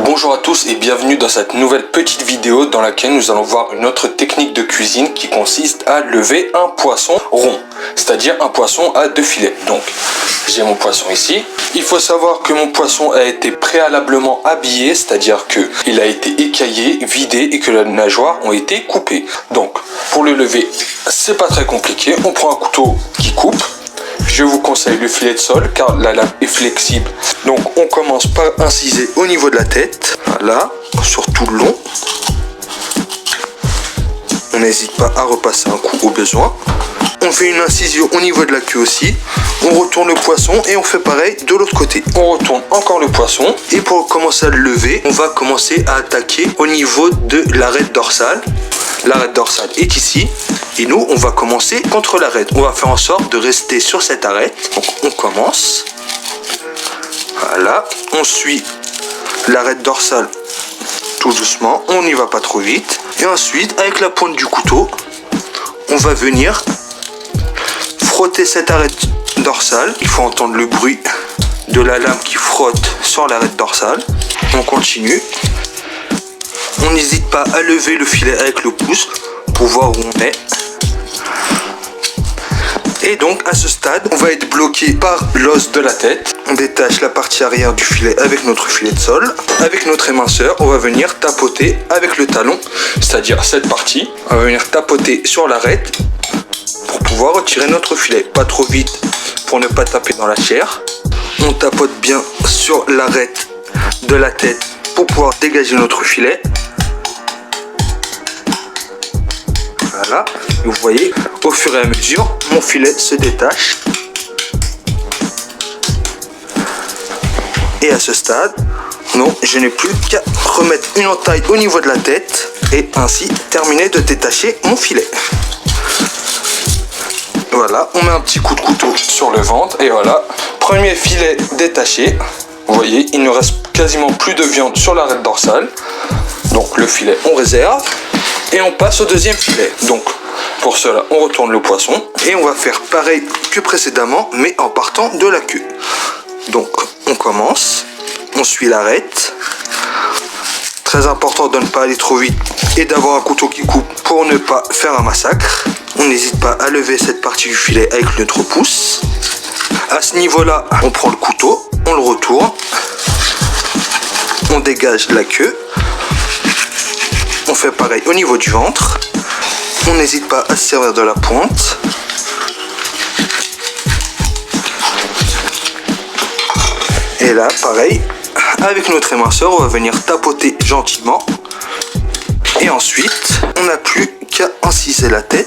Bonjour à tous et bienvenue dans cette nouvelle petite vidéo dans laquelle nous allons voir une autre technique de cuisine qui consiste à lever un poisson rond, c'est-à-dire un poisson à 2 filets. Donc j'ai mon poisson ici. Il faut savoir que mon poisson a été préalablement habillé, c'est-à-dire qu'il a été écaillé, vidé et que les nageoires ont été coupées. Donc pour le lever, c'est pas très compliqué. On prend un couteau qui coupe. Je vous conseille le filet de sol car la lame est flexible. Donc on commence par inciser au niveau de la tête, voilà, sur tout le long. On n'hésite pas à repasser un coup au besoin. On fait une incision au niveau de la queue aussi. On retourne le poisson et on fait pareil de l'autre côté. On retourne encore le poisson et pour commencer à le lever, on va commencer à attaquer au niveau de l'arête dorsale. L'arête dorsale est ici et nous on va commencer contre l'arête. On va faire en sorte de rester sur cette arête. Donc on commence. Voilà, on suit l'arête dorsale tout doucement, on n'y va pas trop vite. Et ensuite avec la pointe du couteau, on va venir frotter cette arête dorsale. Il faut entendre le bruit de la lame qui frotte sur l'arête dorsale. On continue. On n'hésite pas à lever le filet avec le pouce pour voir où on est. Et donc à ce stade, on va être bloqué par l'os de la tête. On détache la partie arrière du filet avec notre filet de sol. Avec notre éminceur, on va venir tapoter avec le talon, c'est-à-dire cette partie. On va venir tapoter sur l'arête pour pouvoir retirer notre filet. Pas trop vite pour ne pas taper dans la chair. On tapote bien sur l'arête de la tête pour pouvoir dégager notre filet. Voilà, vous voyez, au fur et à mesure, mon filet se détache. Et à ce stade, non, je n'ai plus qu'à remettre une entaille au niveau de la tête et ainsi terminer de détacher mon filet. Voilà, on met un petit coup de couteau sur le ventre et voilà, premier filet détaché. Vous voyez, il ne reste quasiment plus de viande sur l'arête dorsale. Donc le filet, on réserve. Et on passe au deuxième filet. Donc pour cela on retourne le poisson et on va faire pareil que précédemment mais en partant de la queue. Donc on commence, on suit l'arête. Très important de ne pas aller trop vite et d'avoir un couteau qui coupe pour ne pas faire un massacre. On n'hésite pas à lever cette partie du filet avec notre pouce. À ce niveau là on prend le couteau, on le retourne, on dégage la queue. On fait pareil au niveau du ventre. On n'hésite pas à se servir de la pointe. Et là, pareil, avec notre éminceur, on va venir tapoter gentiment. Et ensuite, on n'a plus qu'à inciser la tête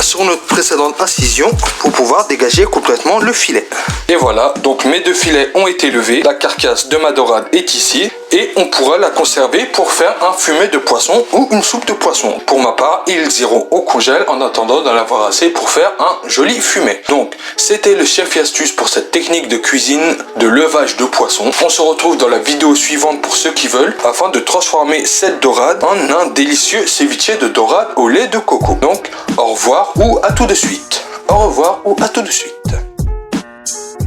sur notre précédente incision pour pouvoir dégager complètement le filet. Et voilà, donc mes deux filets ont été levés. La carcasse de ma dorade est ici. Et on pourra la conserver pour faire un fumet de poisson ou une soupe de poisson. Pour ma part, ils iront au congèle en attendant d'en avoir assez pour faire un joli fumet. Donc, c'était le chef et astuce pour cette technique de cuisine de levage de poisson. On se retrouve dans la vidéo suivante pour ceux qui veulent, afin de transformer cette dorade en un délicieux ceviche de dorade au lait de coco. Donc, au revoir ou à tout de suite. Au revoir ou à tout de suite.